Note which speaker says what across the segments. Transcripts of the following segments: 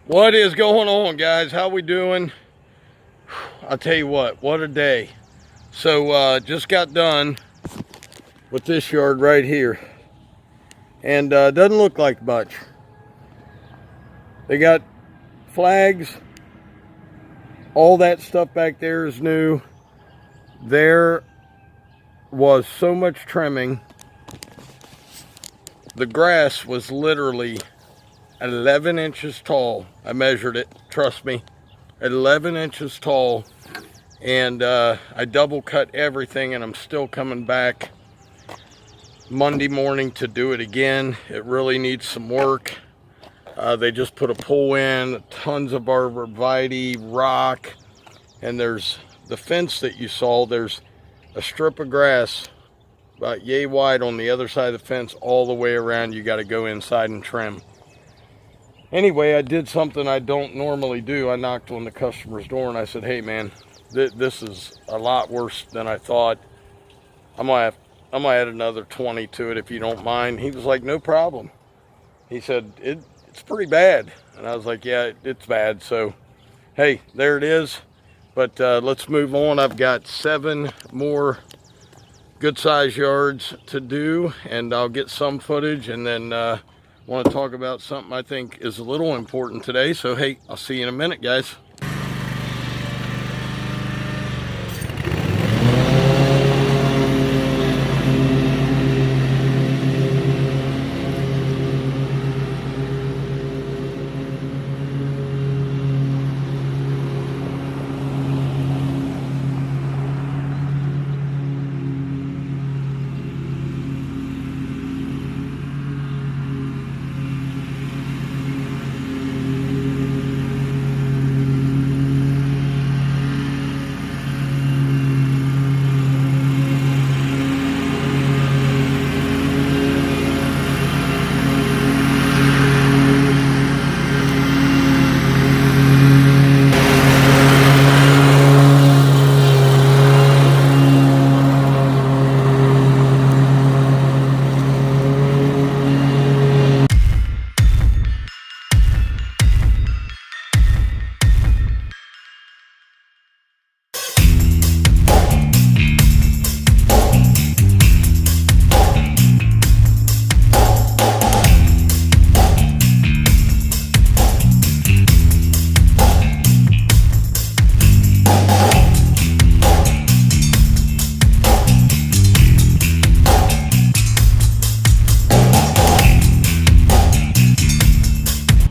Speaker 1: What is going on, guys? How we doing? I'll tell you what a day. So just got done with this yard right here, and doesn't look like much. They got flags, all that stuff back there is new. There was so much trimming. The grass was literally 11 inches tall. I measured it, trust me, 11 inches tall. And I double cut everything, and I'm still coming back Monday morning to do it again. It really needs some work. They just put a pole in, tons of arborvitae, rock, and there's the fence that you saw. There's a strip of grass about yay wide on the other side of the fence all the way around. You got to go inside and trim. Anyway, I did something I don't normally do. I knocked on the customer's door and I said, hey man, this is a lot worse than I thought. I'm gonna add another 20 to it if you don't mind. He was like, no problem. He said, it's pretty bad. And I was like, yeah, it's bad. So, hey, there it is. But let's move on. I've got 7 more good size yards to do, and I'll get some footage, and then want to talk about something I think is a little important today. So hey, I'll see you in a minute, guys.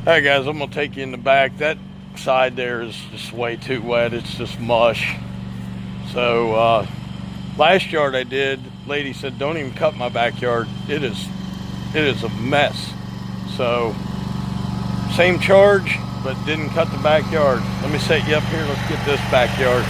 Speaker 1: Alright guys, I'm going to take you in the back. That side there is just way too wet. It's just mush. So last yard I did, lady said don't even cut my backyard. It is a mess. So same charge, but didn't cut the backyard. Let me set you up here. Let's get this backyard.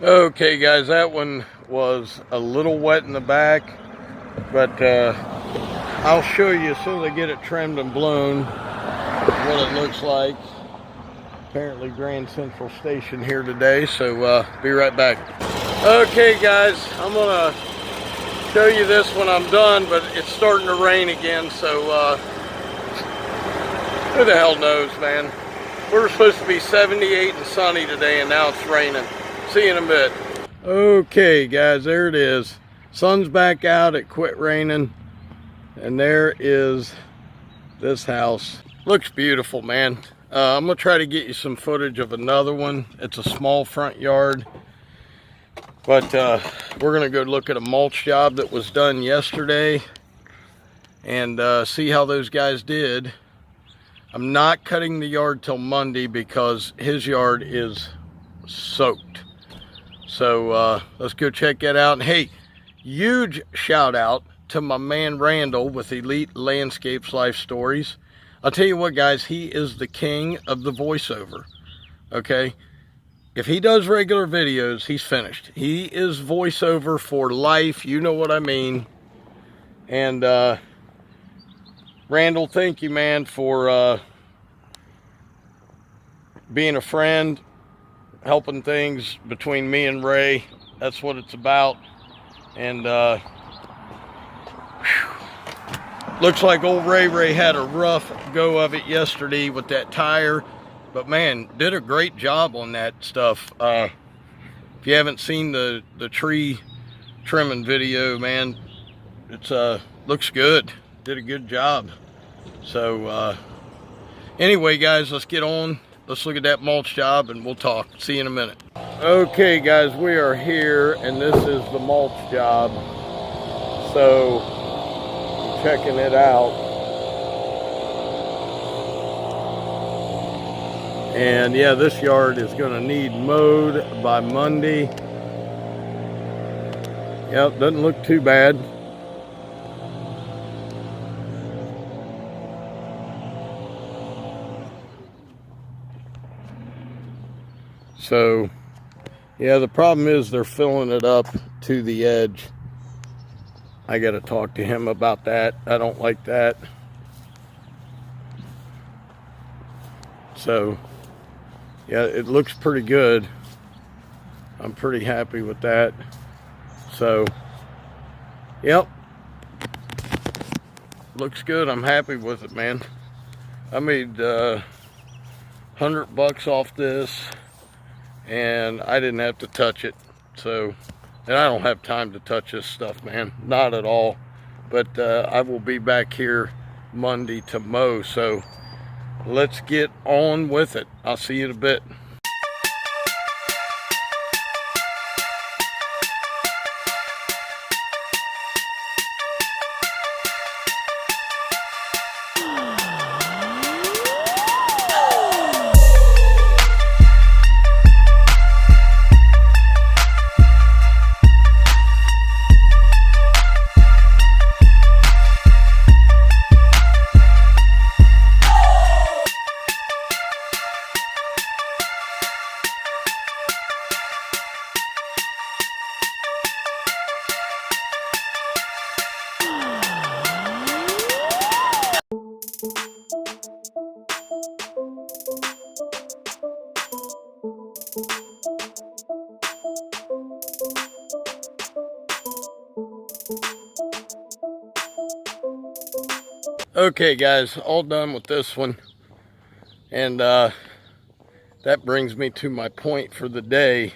Speaker 1: Okay guys, that one was a little wet in the back, but I'll show you as soon as I get it trimmed and blown what it looks like. Apparently Grand Central Station here today, so be right back. Okay guys, I'm gonna show you this when I'm done, but it's starting to rain again, so who the hell knows, man. We're supposed to be 78 and sunny today, and now it's raining. See you in a bit. Okay guys, there it is. Sun's back out, it quit raining, and there is this house. Looks beautiful, man. I'm gonna try to get you some footage of another one. It's a small front yard, but we're gonna go look at a mulch job that was done yesterday and see how those guys did. I'm not cutting the yard till Monday because his yard is soaked. So let's go check that out. And hey, huge shout out to my man Randall with Elite Landscapes Life Stories. I'll tell you what, guys, he is the king of the voiceover. Okay, if he does regular videos, he's finished. He is voiceover for life, you know what I mean. And Randall, thank you, man, for being a friend, helping things between me and Ray. That's what it's about. And looks like old Ray had a rough go of it yesterday with that tire, but man, did a great job on that stuff. If you haven't seen the tree trimming video, man, it's looks good. Did a good job. So anyway, guys, let's get on. Let's look at that mulch job and we'll talk. See you in a minute. Okay, guys, we are here and this is the mulch job. So I'm checking it out. And yeah, this yard is gonna need mowed by Monday. Yep, doesn't look too bad. So, yeah, the problem is they're filling it up to the edge. I got to talk to him about that. I don't like that. So, yeah, it looks pretty good. I'm pretty happy with that. So, yep. Looks good. I'm happy with it, man. I made $100 off this. And I didn't have to touch it. So, and I don't have time to touch this stuff, man, not at all. But I will be back here Monday to mow, so let's get on with it. I'll see you in a bit. Okay, guys, all done with this one. And that brings me to my point for the day.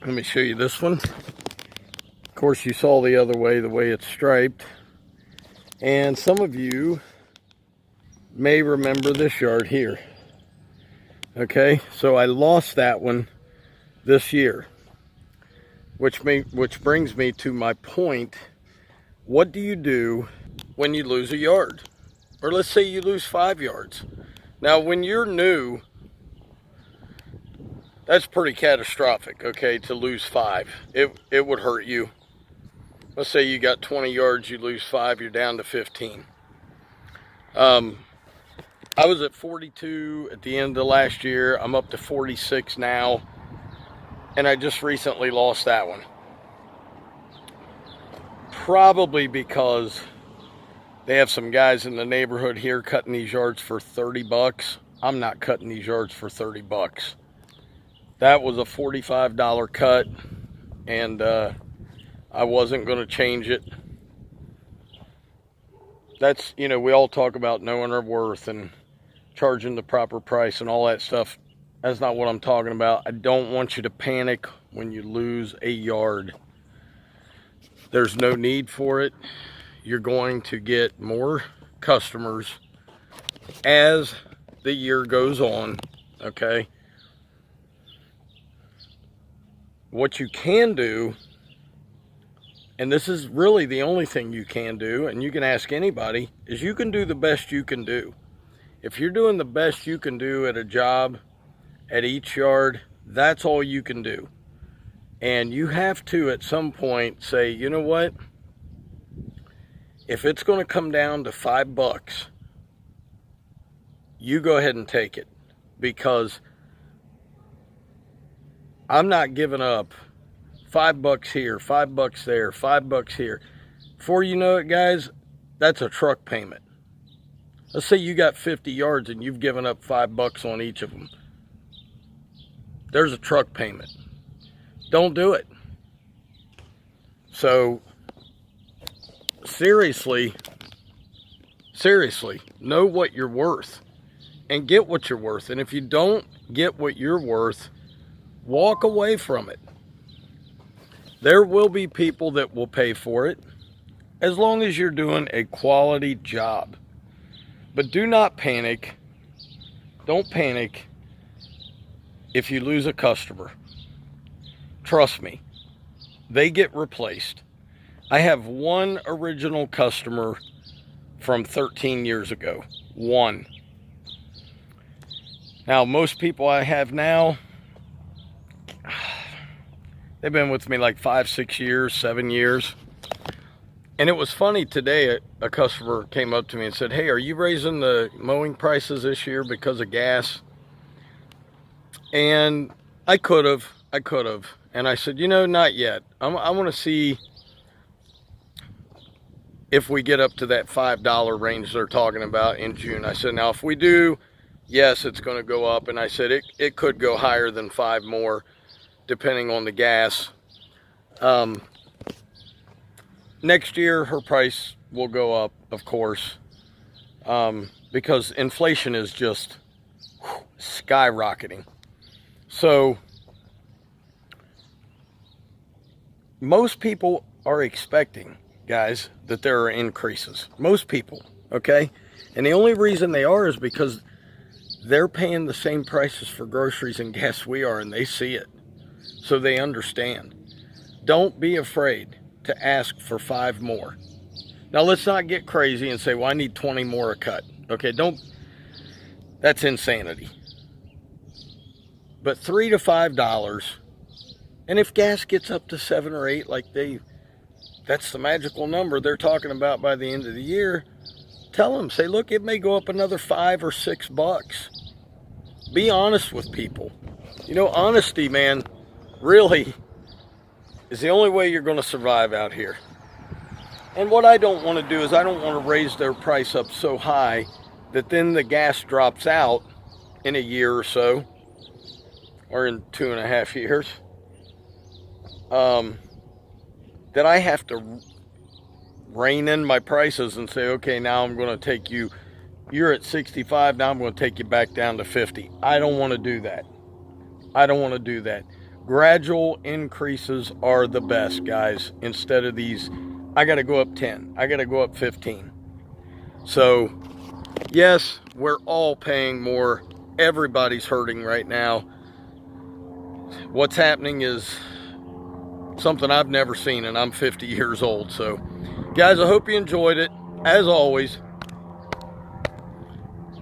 Speaker 1: Let me show you this one. Of course, you saw the other way, the way it's striped. And some of you may remember this yard here. Okay, so I lost that one this year. Which brings me to my point. What do you do when you lose a yard? Or let's say you lose 5 yards. Now, when you're new, that's pretty catastrophic, okay, to lose 5. It would hurt you. Let's say you got 20 yards, you lose 5, you're down to 15. I was at 42 at the end of last year. I'm up to 46 now. And I just recently lost that one. Probably because they have some guys in the neighborhood here cutting these yards for $30. I'm not cutting these yards for $30. That was a $45 cut, and I wasn't going to change it. That's, you know, we all talk about knowing our worth and charging the proper price and all that stuff. That's not what I'm talking about. I don't want you to panic when you lose a yard. There's no need for it. You're going to get more customers as the year goes on, okay? What you can do, and this is really the only thing you can do, and you can ask anybody, is you can do the best you can do. If you're doing the best you can do at a job, at each yard, that's all you can do. And you have to, at some point, say, you know what? If it's going to come down to $5, you go ahead and take it, because I'm not giving up $5 here, $5 there, $5 here. Before you know it, guys, that's a truck payment. Let's say you got 50 yards and you've given up $5 on each of them. There's a truck payment. Don't do it. So seriously, know what you're worth and get what you're worth. And if you don't get what you're worth, walk away from it. There will be people that will pay for it as long as you're doing a quality job. But do not panic. Don't panic if you lose a customer. Trust me, they get replaced. I have one original customer from 13 years ago. One. Now, most people I have now, they've been with me like 5, 6 years, 7 years. And it was funny today, a customer came up to me and said, hey, are you raising the mowing prices this year because of gas? And I could have. And I said, you know, not yet. I want to see if we get up to that $5 range they're talking about in June. I said, now if we do, yes, it's going to go up. And I said, it could go higher than 5 more, depending on the gas. Next year, her price will go up, of course, because inflation is just skyrocketing. So most people are expecting, guys, that there are increases. Most people, okay? And the only reason they are is because they're paying the same prices for groceries and gas we are, and they see it. So they understand. Don't be afraid to ask for 5 more. Now, let's not get crazy and say, well, I need 20 more a cut. Okay, that's insanity. But $3 to $5, and if gas gets up to $7 or $8, that's the magical number they're talking about by the end of the year, tell them, say, look, it may go up another $5 or $6. Be honest with people. You know, honesty, man, really is the only way you're going to survive out here. And what I don't want to do is I don't want to raise their price up so high that then the gas drops out in a year or so, or in 2.5 years, that I have to rein in my prices and say, okay, now I'm going to take you're at 65, now I'm going to take you back down to 50. I don't want to do that. Gradual increases are the best, guys, instead of these, I got to go up 10, I got to go up 15. So, yes, we're all paying more. Everybody's hurting right now. What's happening is something I've never seen, and I'm 50 years old. So, guys, I hope you enjoyed it. As always,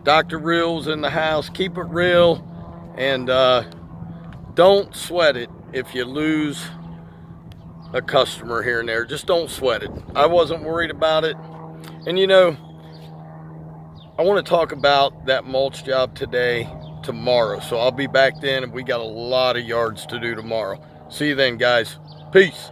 Speaker 1: Dr. Real's in the house. Keep it real, and don't sweat it if you lose a customer here and there. Just don't sweat it. I wasn't worried about it. And you know, I want to talk about that mulch job tomorrow. So I'll be back then, and we got a lot of yards to do tomorrow. See you then, guys. Peace.